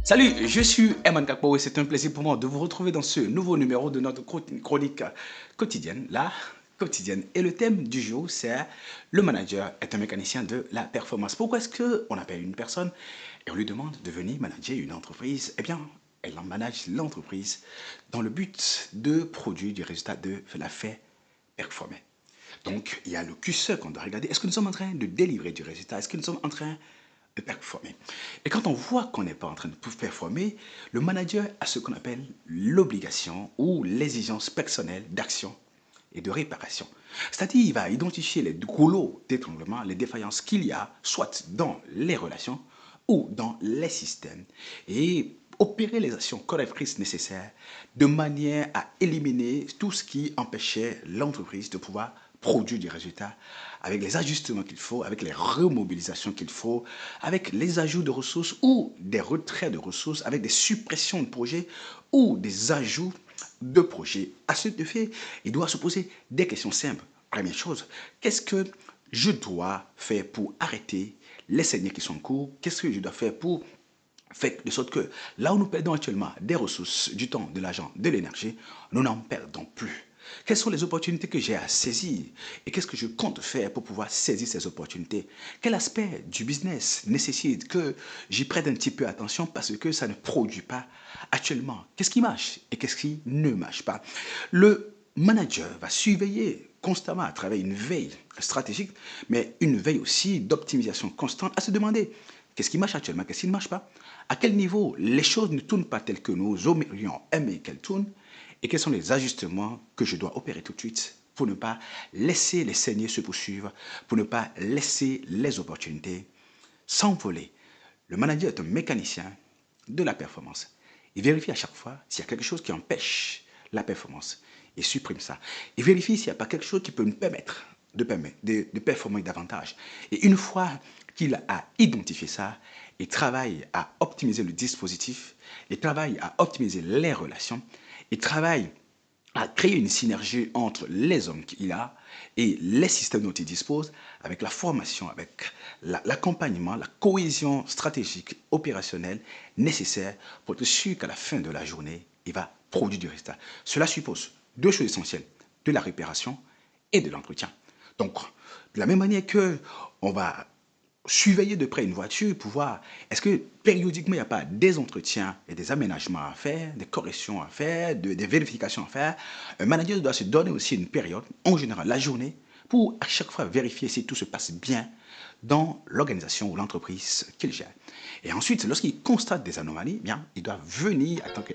Salut, je suis Eman Kakpo et c'est un plaisir pour moi de vous retrouver dans ce nouveau numéro de notre chronique quotidienne, la quotidienne. Et le thème du jour, c'est le manager est un mécanicien de la performance. Pourquoi est-ce qu'on appelle une personne et on lui demande de venir manager une entreprise? Eh bien, elle en manage l'entreprise dans le but de produire du résultat, de la faire performer. Donc, il y a le curseur qu'on doit regarder. Est-ce que nous sommes en train de délivrer du résultat? Est-ce que nous sommes en train de performer? Et quand on voit qu'on n'est pas en train de performer, le manager a ce qu'on appelle l'obligation ou l'exigence personnelle d'action et de réparation. C'est-à-dire, il va identifier les goulots d'étranglement, les défaillances qu'il y a, soit dans les relations ou dans les systèmes, et opérer les actions correctrices nécessaires de manière à éliminer tout ce qui empêchait l'entreprise de pouvoir produire des résultats avec les ajustements qu'il faut, avec les remobilisations qu'il faut, avec les ajouts de ressources ou des retraits de ressources, avec des suppressions de projets ou des ajouts de projets. À ce effet, il doit se poser des questions simples. Première chose, qu'est-ce que je dois faire pour arrêter les saignées qui sont en cours? Qu'est-ce que je dois faire pour faire de sorte que là où nous perdons actuellement des ressources, du temps, de l'argent, de l'énergie, nous n'en perdons plus? Quelles sont les opportunités que j'ai à saisir? Et qu'est-ce que je compte faire pour pouvoir saisir ces opportunités? Quel aspect du business nécessite que j'y prête un petit peu attention parce que ça ne produit pas actuellement? Qu'est-ce qui marche et qu'est-ce qui ne marche pas? Le manager va surveiller constamment à travers une veille stratégique, mais une veille aussi d'optimisation constante à se demander qu'est-ce qui marche actuellement, qu'est-ce qui ne marche pas, à quel niveau les choses ne tournent pas telles que nous aurions aimé qu'elles tournent, et quels sont les ajustements que je dois opérer tout de suite pour ne pas laisser les saignées se poursuivre, pour ne pas laisser les opportunités s'envoler. Le manager est un mécanicien de la performance. Il vérifie à chaque fois s'il y a quelque chose qui empêche la performance. Il supprime ça. Il vérifie s'il n'y a pas quelque chose qui peut nous permettre de performer davantage. Et une fois qu'il a identifié ça, il travaille à optimiser le dispositif, il travaille à optimiser les relations, il travaille à créer une synergie entre les hommes qu'il a et les systèmes dont il dispose, avec la formation, avec l'accompagnement, la cohésion stratégique, opérationnelle nécessaire pour être sûr qu'à la fin de la journée, il va produire du résultat. Cela suppose deux choses essentielles, de la réparation et de l'entretien. Donc, de la même manière que on va surveiller de près une voiture pour voir est-ce que périodiquement il n'y a pas des entretiens et des aménagements à faire, des corrections à faire, des vérifications à faire. Un manager doit se donner aussi une période, en général la journée, pour à chaque fois vérifier si tout se passe bien dans l'organisation ou l'entreprise qu'il gère. Et ensuite, lorsqu'il constate des anomalies, bien, il doit venir en tant que